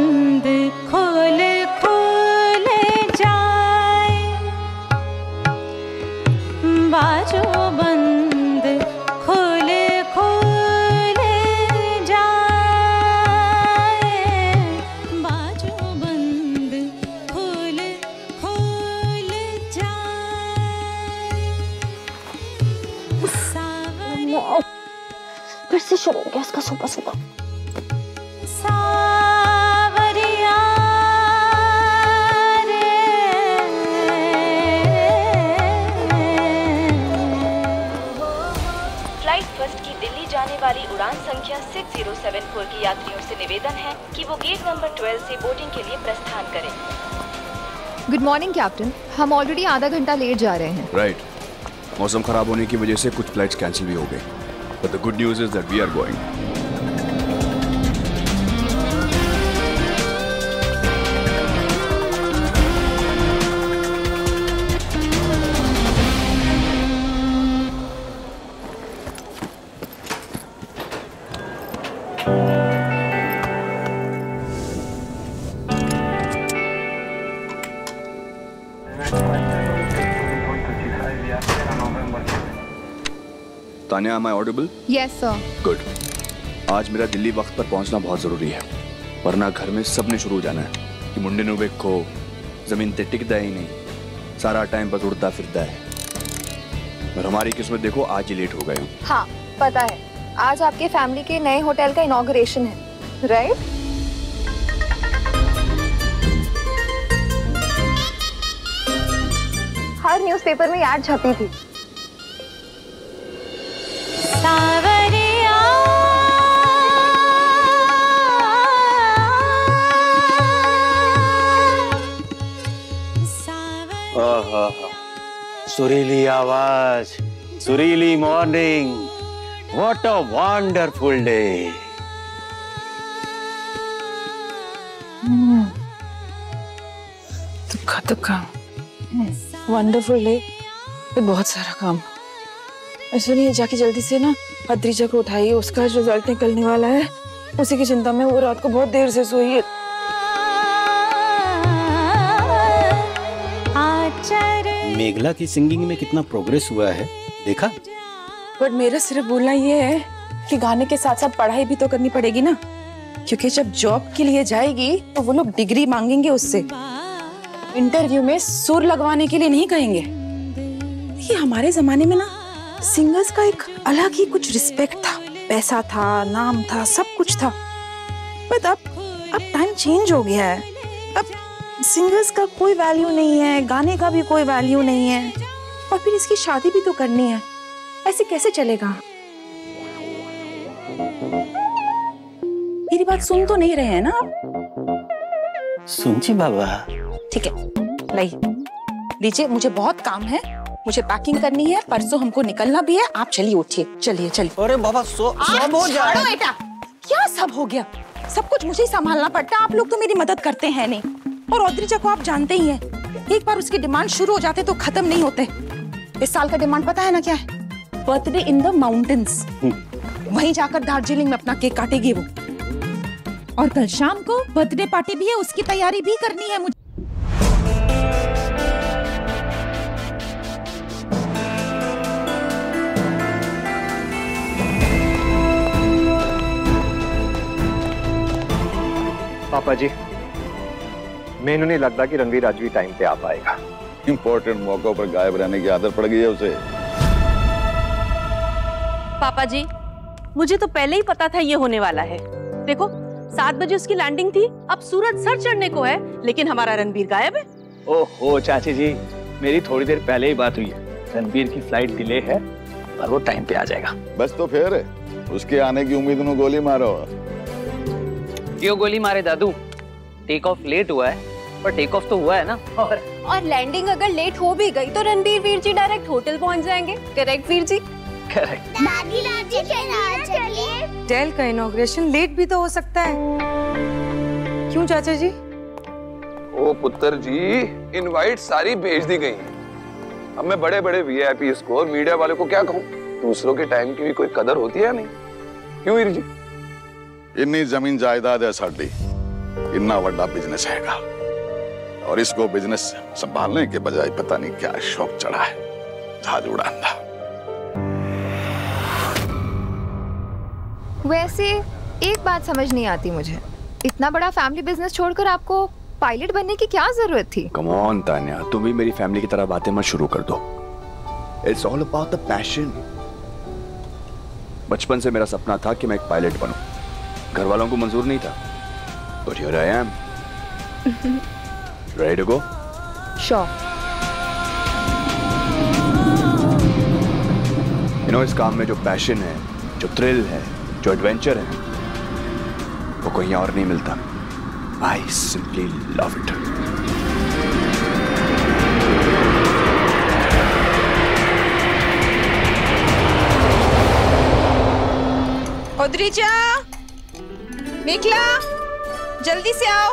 बंद खोल खोल जाए, बाजू बंद खोल खोल जाए, बाजू बंद खोल खोल जाए। फिर से शुरू हो गया इसका सुबह सुबह। सावरिया रे, फ्लाइट फर्स्ट की दिल्ली जाने वाली उड़ान संख्या 6074 की यात्रियों से निवेदन है कि वो गेट नंबर 12 से बोर्डिंग के लिए प्रस्थान करें। गुड मॉर्निंग कैप्टन, हम ऑलरेडी आधा घंटा लेट जा रहे हैं। राइट, मौसम खराब होने की वजह से कुछ फ्लाइट्स कैंसिल भी हो गई, but the good news is that we are going. Tanya, am I audible? Yes sir. Good. आज मेरा दिल्ली वक्त पर पहुंचना बहुत जरूरी है, वरना घर में सबने शुरू हो जाना है कि मुंडे नु वेखो जमीन ते टिकदा ही नहीं, सारा टाइम बस उड़ता फिरता है। और हमारी किस्मत देखो, आज ही लेट हो गए। हाँ पता है, आज आपके फैमिली के नए होटल का इनॉग्रेशन है, राइट? हर न्यूज़पेपर में ऐड छपी थी। सावरिया सुरीली आवाज, सुरीली morning, what a wonderful day. दुखा वंडरफुल डे, बहुत सारा काम। सुनिए, जाके जल्दी से ना अद्रिजा को उठाइए, उसका रिजल्ट निकलने वाला है, उसी की चिंता में वो रात को बहुत देर से सोई है। मेघला की सिंगिंग में कितना प्रोग्रेस हुआ है देखा? बट मेरा सिर्फ बोलना ये है कि गाने के साथ साथ पढ़ाई भी तो करनी पड़ेगी ना, क्योंकि जब जॉब के लिए जाएगी तो वो लोग डिग्री मांगेंगे उससे, इंटरव्यू में सुर लगवाने के लिए नहीं कहेंगे। देखिए, हमारे जमाने में ना सिंगर्स का एक अलग ही कुछ रिस्पेक्ट था, पैसा था, नाम था, सब कुछ था। बट अब टाइम चेंज हो गया है, अब सिंगर्स का कोई वैल्यू नहीं है, गाने का भी कोई वैल्यू नहीं है, और फिर इसकी शादी भी तो करनी है, ऐसे कैसे चलेगा? मेरी बात सुन तो नहीं रहे हैं ना आप? सुनची बाबा। ठीक है, लीजिए, मुझे बहुत काम है, मुझे पैकिंग करनी है, परसों हमको निकलना भी है। आप चलिए, उठिए, चलिए चलिए। अरे बाबा, सब हो जाए। बेटा, क्या सब हो गया? सब कुछ मुझे ही संभालना पड़ता है, आप लोग तो मेरी मदद करते हैं नहीं। और अद्रिजा को आप जानते ही हैं, एक बार उसकी डिमांड शुरू हो जाते तो खत्म नहीं होते। इस साल का डिमांड पता है ना क्या है? Birthday in the mountains. वहीं जाकर दार्जिलिंग में अपना केक काटेगी वो। और कल शाम को बर्थडे पार्टी भी है, उसकी तैयारी भी करनी है मुझे। पापा जी, मैंने नहीं लगता कि रणवीर आज भी टाइम पे आ पाएगा। इंपॉर्टेंट मौकों पर गायब रहने की आदत पड़ गई है उसे। पापा जी, मुझे तो पहले ही पता था ये होने वाला है। देखो, 7 बजे उसकी लैंडिंग थी, अब सूरज सर चढ़ने को है, लेकिन हमारा रणवीर गायब है। ओहो चाची जी, मेरी थोड़ी देर पहले ही बात हुई है, रणवीर की फ्लाइट डिले है पर वो टाइम पे आ जाएगा। बस तो फिर उसके आने की उम्मीद में गोली मारो। क्यों गोली मारे दादू? टेक ऑफ लेट हुआ है, पर टेक ऑफ तो हुआ है ना। और लैंडिंग अगर लेट हो भी गई तो रणबीर वीर जी डायरेक्ट होटल पहुंच जाएंगे। करेक्ट वीर जी? करेक्ट। दादी चलिए। डेल का इनॉग्रेशन लेट भी तो हो सकता है, क्यों चाचा जी? ओ पुत्र जी, इनवाइट सारी भेज दी गई। अब मैं बड़े बड़े वीआईपीज़ को और मीडिया वाले को क्या कहूँ? दूसरों के टाइम की भी कोई कदर होती है नहीं? क्यों वीर जी? इन्नी जमीन जायदाद है साड़ी, इतना बड़ा बिजनेस हैगा और इसको बिजनेस संभालने के बजाय पता नहीं क्या शौक चढ़ा है जहाज उड़ाना। वैसे एक बात समझ नहीं आती मुझे, इतना बड़ा फैमिली बिजनेस छोड़कर आपको पायलट बनने की क्या जरूरत थी? कम ऑन तान्या, तुम भी मेरी फैमिली की तरह बातें मत शुरू कर दो। It's all about the passion. बचपन से मेरा सपना था कि मैं एक पायलट बनूं। घर वालों को मंजूर नहीं था, but here I am. Ready to go? Sure. You know, इस काम में जो पैशन है, जो थ्रिल है, जो एडवेंचर है, वो कहीं और नहीं मिलता। I simply love it. ओद्रिजा, Meghla, जल्दी से आओ।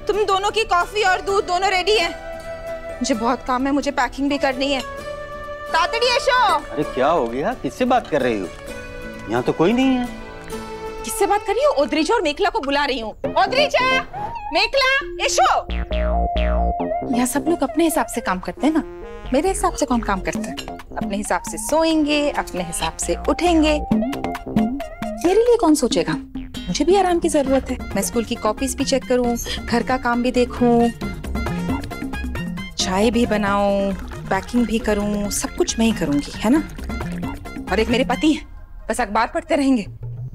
तुम दोनों की कॉफी और दूध दोनों रेडी है। मुझे बहुत काम है, मुझे पैकिंग भी करनी है। तातड़ी ऐशो। अरे क्या हो गया? किससे बात कर रही हो? यहाँ तो कोई नहीं है। किससे बात कर रही हो? ओद्रिजा और मेघला को बुला रही हूँ। ओद्रिजा, मेघला, ऐशो। यहाँ सब लोग अपने हिसाब से काम करते हैं ना, मेरे हिसाब से कौन काम करता है? अपने हिसाब से सोएंगे, अपने हिसाब से उठेंगे। मेरे लिए कौन सोचेगा? मुझे भी आराम की जरूरत है। मैं स्कूल की कॉपीज भी चेक करूं, घर का काम भी देखूं, चाय भी बनाऊं, पैकिंग भी करूं, सब कुछ मैं ही करूंगी, है ना? और एक मेरे पति हैं, बस अखबार पढ़ते रहेंगे।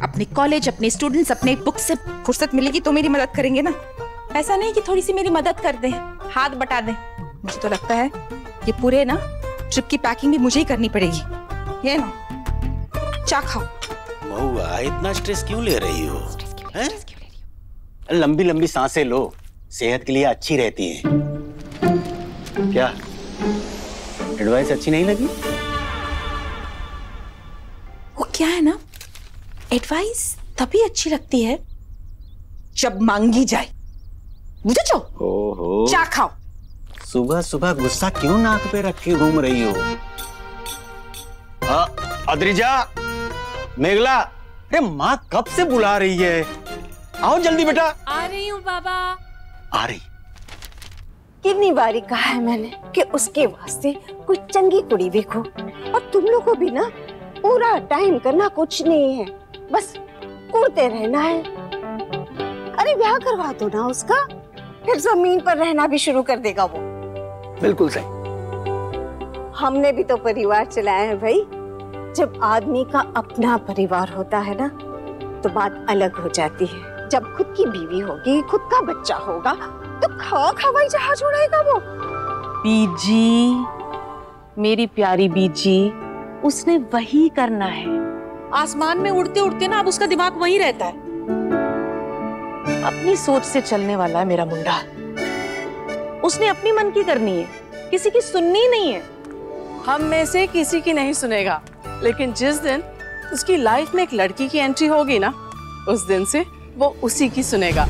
अपने कॉलेज, अपने स्टूडेंट्स, अपने बुक से फुर्सत मिलेगी तो मेरी मदद करेंगे ना। ऐसा नहीं कि थोड़ी सी मेरी मदद कर दें, हाथ बटा दें। मुझे तो लगता है ये पूरे ना ट्रिप की पैकिंग भी मुझे ही करनी पड़ेगी। ये ना, चा खाओ। महुआ, इतना स्ट्रेस क्यों ले रही हो? लंबी लंबी सांसें लो, सेहत के लिए अच्छी रहती है। क्या एडवाइस अच्छी नहीं लगी? वो क्या है ना, एडवाइस तभी अच्छी लगती है जब मांगी जाए। मुझे जो ओहो, चा खाओ। सुबह सुबह गुस्सा क्यों नाक पे रख के घूम रही हो? अद्रिजा, मेघला, अरे माँ कब से बुला रही है? आओ जल्दी बेटा। आ रही हूँ बाबा। आ रही। कितनी बारी कहा है मैंने कि उसके वास्ते कोई चंगी कुड़ी देखो, और तुम लोगों को भी ना पूरा टाइम करना कुछ नहीं है, बस कूदते रहना है। अरे ब्याह करवा दो ना उसका, फिर जमीन पर रहना भी शुरू कर देगा वो। बिल्कुल सही। हमने भी तो परिवार चलाया है भाई। जब आदमी का अपना परिवार होता है ना तो बात अलग हो जाती है। जब खुद की बीवी होगी, खुद का बच्चा होगा, तो खाक हवाई जहाज उड़ाएगा वो। बीजी, मेरी प्यारी बीजी, उसने वही करना है। आसमान में उड़ते उड़ते ना अब उसका दिमाग वहीं रहता है। अपनी सोच से चलने वाला है मेरा मुंडा। उसने अपनी मन की करनी है, किसी की सुननी नहीं है। हम में से किसी की नहीं सुनेगा, लेकिन जिस दिन उसकी लाइफ में एक लड़की की एंट्री होगी ना, उस दिन से वो उसी की सुनेगा,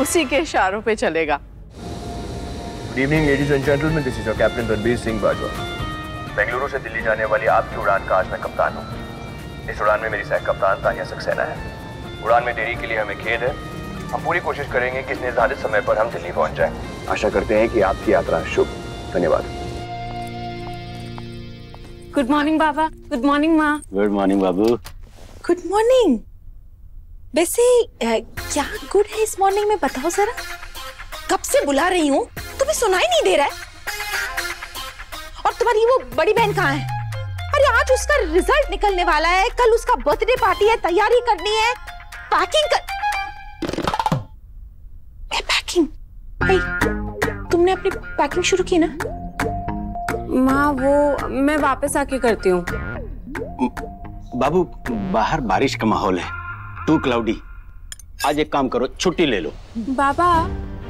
उसी के इशारों पे चलेगा। Good evening ladies and gentleman, this is your captain Ranbir Singh Bajwa. Bengaluru से दिल्ली जाने वाली आपकी उड़ान का आज मैं कप्तान हूँ। इस उड़ान में मेरी सह कप्तान तान्या सक्सेना है। उड़ान में देरी के लिए हमें खेद है। हम पूरी कोशिश करेंगे कि इस निर्धारित समय पर हम दिल्ली पहुंच जाएं। आशा करते हैं कि आपकी यात्रा शुभ। धन्यवाद। गुड मॉर्निंग बाबा। गुड मॉर्निंग माँ। गुड मॉर्निंग बाबू। Good morning. वैसे क्या गुड है इस मॉर्निंग में, बताओ जरा। कब से बुला रही हूँ, तुम्हें सुनाई नहीं दे रहा है? और तुम्हारी वो बड़ी बहन कहाँ है? अरे आज उसका रिजल्ट निकलने वाला है, कल उसका बर्थडे पार्टी है, तैयारी करनी है, पैकिंग कर। पैकिंग? तुमने अपनी पैकिंग शुरू की ना? माँ वो मैं वापस आके करती हूँ। बाबू बाहर बारिश का माहौल है, टू क्लाउडी। आज एक काम करो, छुट्टी ले लो। बाबा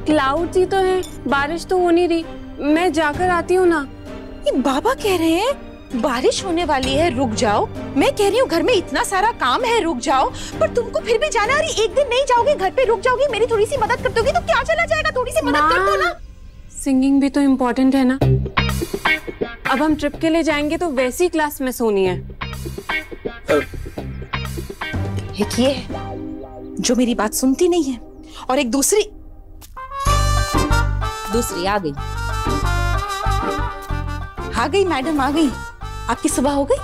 क्लाउड ही तो है, बारिश तो हो नहीं रही। मैं जाकर आती हूँ ना। ये बाबा कह रहे हैं बारिश होने वाली है, रुक जाओ। मैं कह रही हूँ घर में इतना सारा काम है, रुक जाओ। पर तुमको फिर भी जाना। अरे एक दिन नहीं जाओगे, घर पे रुक जाओगे, मेरी थोड़ी सी मदद कर दोगी तो क्या चला जाएगा? थोड़ी सी मदद कर दो ना। सिंगिंग भी तो इम्पोर्टेंट है ना। अब हम ट्रिप के लिए जाएंगे तो वैसी क्लास में सोनी है। एक ये जो मेरी बात सुनती नहीं है, और एक दूसरी आ गई मैडम, आ गई। आपकी सुबह हो गई?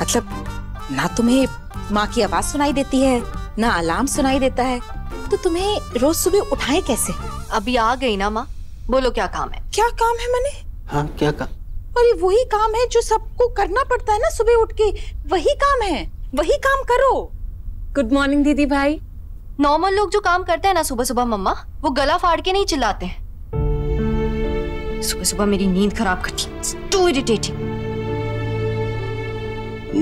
मतलब ना तुम्हें माँ की आवाज सुनाई देती है, ना अलार्म सुनाई देता है, तो तुम्हें रोज सुबह उठाए कैसे? अभी आ गई ना माँ, बोलो क्या काम है? क्या काम है मैंने? हाँ क्या काम? अरे वही काम है जो सबको करना पड़ता है ना सुबह उठ के, वही काम है, वही काम करो। गुड मॉर्निंग दीदी भाई। नॉर्मल लोग जो काम करते हैं ना सुबह सुबह मम्मा, वो गला फाड़ के नहीं चिल्लाते हैं। सुबह सुबह मेरी नींद खराब करती है। It's too irritating.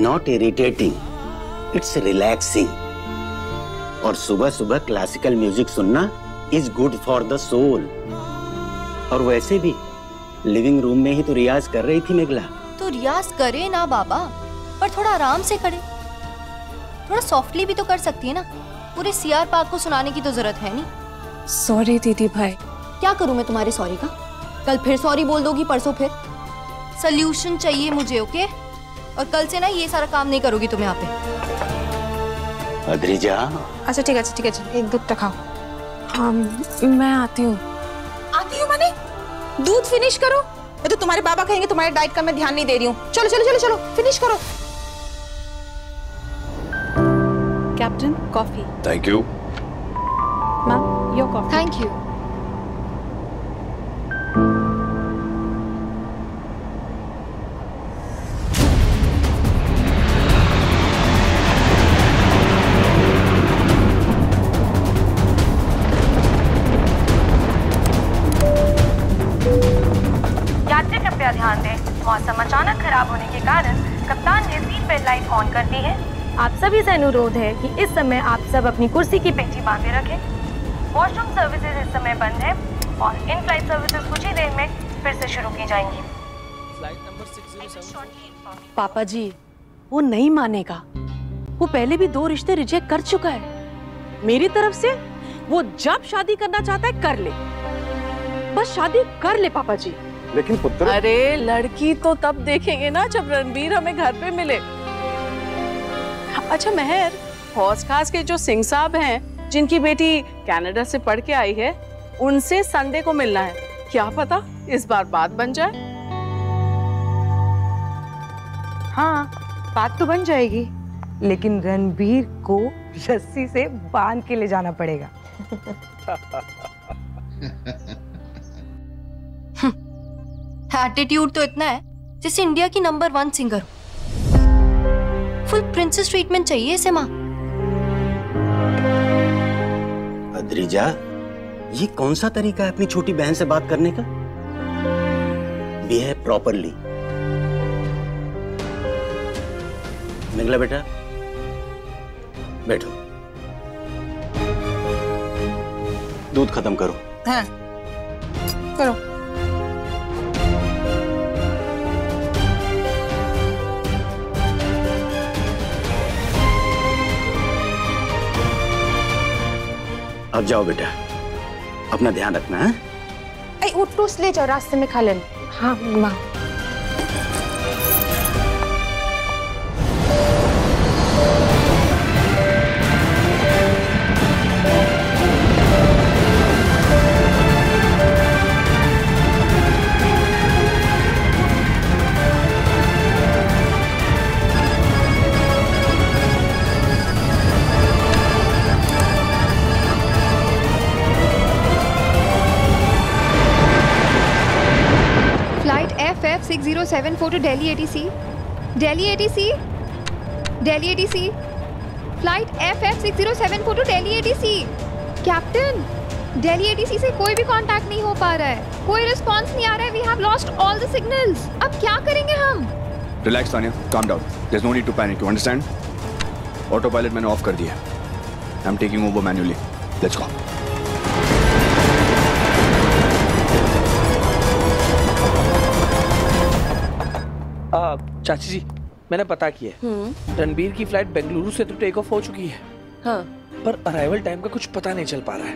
Not irritating, it's relaxing. और सुबह सुबह क्लासिकल म्यूजिक सुनना is good for the soul. और वैसे भी लिविंग रूम में ही तो रियाज कर रही थी मेघला। तो रियाज करे ना बाबा, पर थोड़ा आराम से करे। थोड़ा सॉफ्टली भी तो कर सकती है ना, पूरे सीआर पार्क को सुनाने की तो जरूरत है नहीं। सॉरी दीदी भाई। क्या करूं मैं तुम्हारे सॉरी का? कल फिर सॉरी बोल दोगी, परसों फिर। सोल्यूशन चाहिए मुझे, ओके? और कल से ना ये सारा काम नहीं करोगी तुम यहाँ पे। अद्रिजा। अच्छा ठीक है, एक दूध खाओ। हाँ मैं आती हूँ। आती हूँ माने? दूध फिनिश करो। मैं तो तुम्हारे बाबा कहेंगे तुम्हारे डाइट का मैं ध्यान नहीं दे रही हूँ। चलो फिनिश करो। Captain coffee. Thank you ma'am, your coffee. Thank you. यात्री कृपया ध्यान दें, मौसम अचानक खराब होने के कारण कप्तान ने सीट बेल्ट लाइट ऑन कर दी है। आप सभी से अनुरोध है कि इस समय आप सब अपनी कुर्सी की पेटी बांधे रखें। वॉशरूम सर्विसेज इस समय बंद है और इन फ्लाइट सर्विसेज कुछ ही देर में फिर से शुरू की जाएंगी। पापा जी, वो नहीं मानेगा। वो पहले भी 2 रिश्ते रिजेक्ट कर चुका है। मेरी तरफ से वो जब शादी करना चाहता है कर ले, बस शादी कर ले पापा जी। लेकिन पुत्र। अरे लड़की तो तब देखेंगे ना जब रणबीर हमें घर पे मिले। अच्छा मेहर, हौस खास के जो सिंह साहब हैं, जिनकी बेटी कनाडा से पढ़ के आई है, उनसे संडे को मिलना है। क्या पता इस बार बात बन जाए। हाँ बात तो बन जाएगी, लेकिन रणबीर को रस्सी से बांध के ले जाना पड़ेगा। एटीट्यूड तो इतना है जैसे इंडिया की number 1 singer. Full princess treatment चाहिए इसे माँ। अद्रिजा, ये कौन सा तरीका है अपनी छोटी बहन से बात करने का? Behave properly. मेघला बेटा बैठो, दूध खत्म करो। हाँ करो। अब जाओ बेटा, अपना ध्यान रखना है। वो टोस्ट ले जाओ, रास्ते में खा लेना। हाँ माँ। FF6074 to Delhi ATC. Delhi ATC. Delhi ATC. Flight FF6074 to Delhi ATC. Captain, Delhi ATC से कोई भी कांटेक्ट नहीं हो पा रहा है, कोई रिस्पांस नहीं आ रहा है। We have lost all the signals. अब क्या करेंगे हम? Relax Tanya, calm down. There's no need to panic. You understand? Autopilot मैंने ऑफ कर दिया। I'm taking over manually. Let's go. चाची जी, मैंने पता किया है। रणबीर की फ्लाइट बेंगलुरु से तो टेक ऑफ हो चुकी है। हाँ। पर अराइवल टाइम का कुछ पता नहीं चल पा रहा है।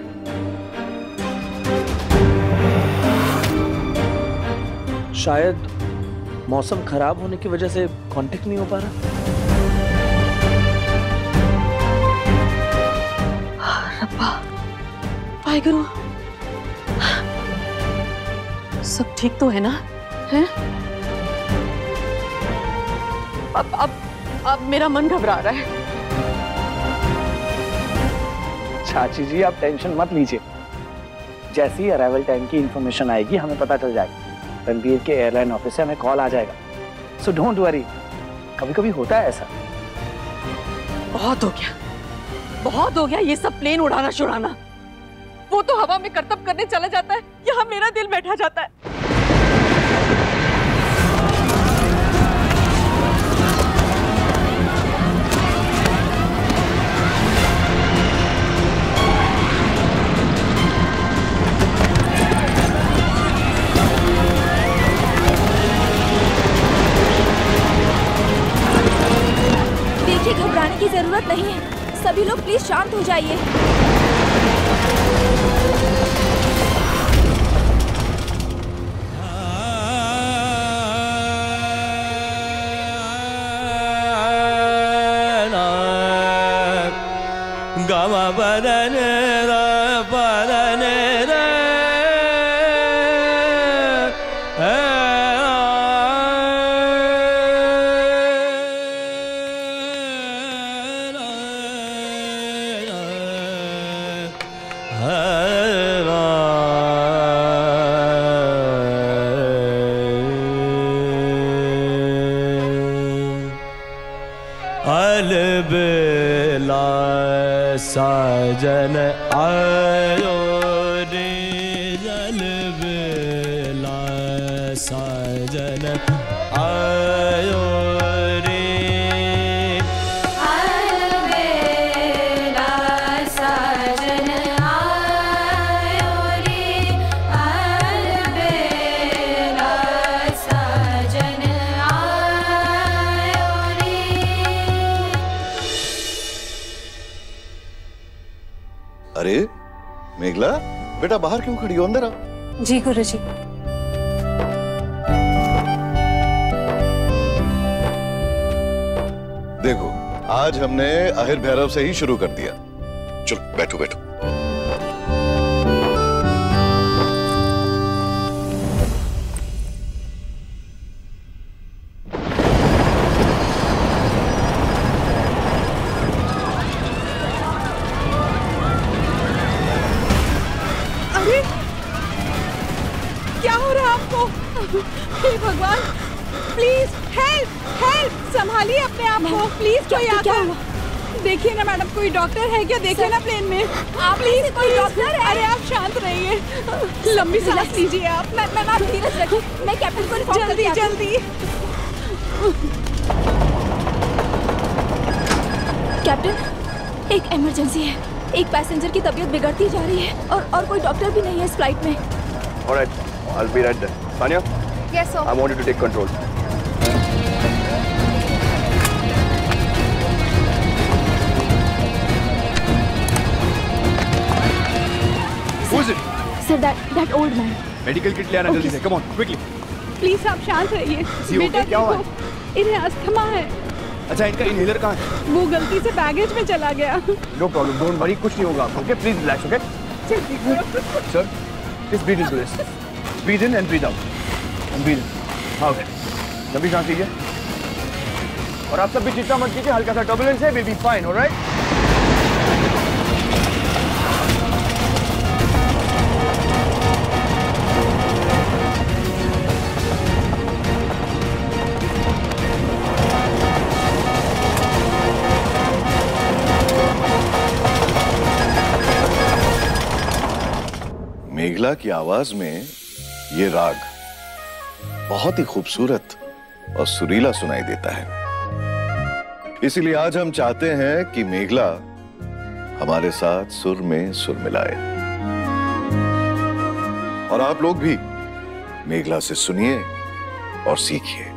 शायद मौसम खराब होने की वजह से कांटेक्ट नहीं हो पा रहा। वाहेगुरु। सब ठीक तो है ना? हैं? अब मेरा मन घबरा रहा है। चाची जी आप टेंशन मत लीजिए, जैसी ही अराइवल टाइम की इंफॉर्मेशन आएगी हमें पता चल जाएगा। रणबीर के एयरलाइन ऑफिस से हमें कॉल आ जाएगा, सो डोंट वरी। कभी कभी होता है ऐसा। बहुत हो गया, बहुत हो गया ये सब प्लेन उड़ाना छुड़ाना। वो तो हवा में करतब करने चला जाता है, यहाँ मेरा दिल बैठा जाता है। देखिए, घबराने की जरूरत नहीं है। सभी लोग प्लीज शांत हो जाइए। गमा बदन अलबेला साजन आयो रे, अलबेला साजन आयो रे, अलबेला साजन आयो रे, अलबेला साजन आयो रे। अरे मेघला, बेटा बाहर क्यों खड़ी हो? अंदर आ। जी गुरुजी। देखो, आज हमने अहिर भैरव से ही शुरू कर दिया। चलो बैठो बैठो। अरे क्या हो रहा है आपको? हे भगवान, प्लीज हेल्प हेल्प, संभालिए अपने आप को प्लीज। कोई आता देखिए ना मैडम, कोई डॉक्टर है क्या? देखिए ना प्लेन में। आप प्लीज कोई डॉक्टर है? अरे आप शांत रहिए, लंबी सांस लीजिए आप। मैम आप धीरज रखिए, मैं कैप्टन को इन्फॉर्म जल्दी जल्दी। कैप्टन, एक इमरजेंसी है। एक पैसेंजर की तबीयत बिगड़ती जा रही है और कोई डॉक्टर भी नहीं है इस फ्लाइट में। Alright, I'll be right there. Sanya? Yes, sir. I want you to take control. Who is it? Sir, that old man. Medical kit ले आना जल्दी से। Come on, quickly. प्लीज आप शांत रहिए। बेटा क्या हुआ? इन्हें अस्थमा है। अच्छा, इनका इनहेलर कहाँ है? वो गलती से बैगेज में चला गया। No problem, don't worry, कुछ नहीं होगा आपको। Okay, please relax, okay? Sir, just breathe into this. Breathe in and breathe out. And breathe in. हाँ, okay. लंबी सांस लीजिए। और आप सब भी चिंता मत कीजिए, हल्का सा टर्बुलेंस है, we'll be fine, alright? Meghla की आवाज में ये राग बहुत ही खूबसूरत और सुरीला सुनाई देता है। इसीलिए आज हम चाहते हैं कि मेघला हमारे साथ सुर में सुर मिलाए। और आप लोग भी मेघला से सुनिए और सीखिए।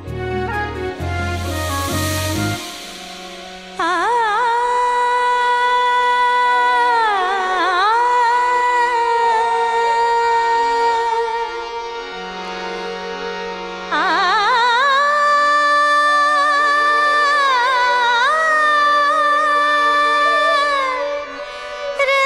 रे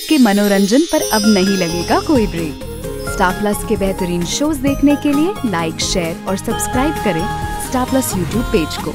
आपके मनोरंजन पर अब नहीं लगेगा कोई ब्रेक। स्टार प्लस के बेहतरीन शोज देखने के लिए लाइक, शेयर और सब्सक्राइब करें स्टार प्लस यूट्यूब पेज को।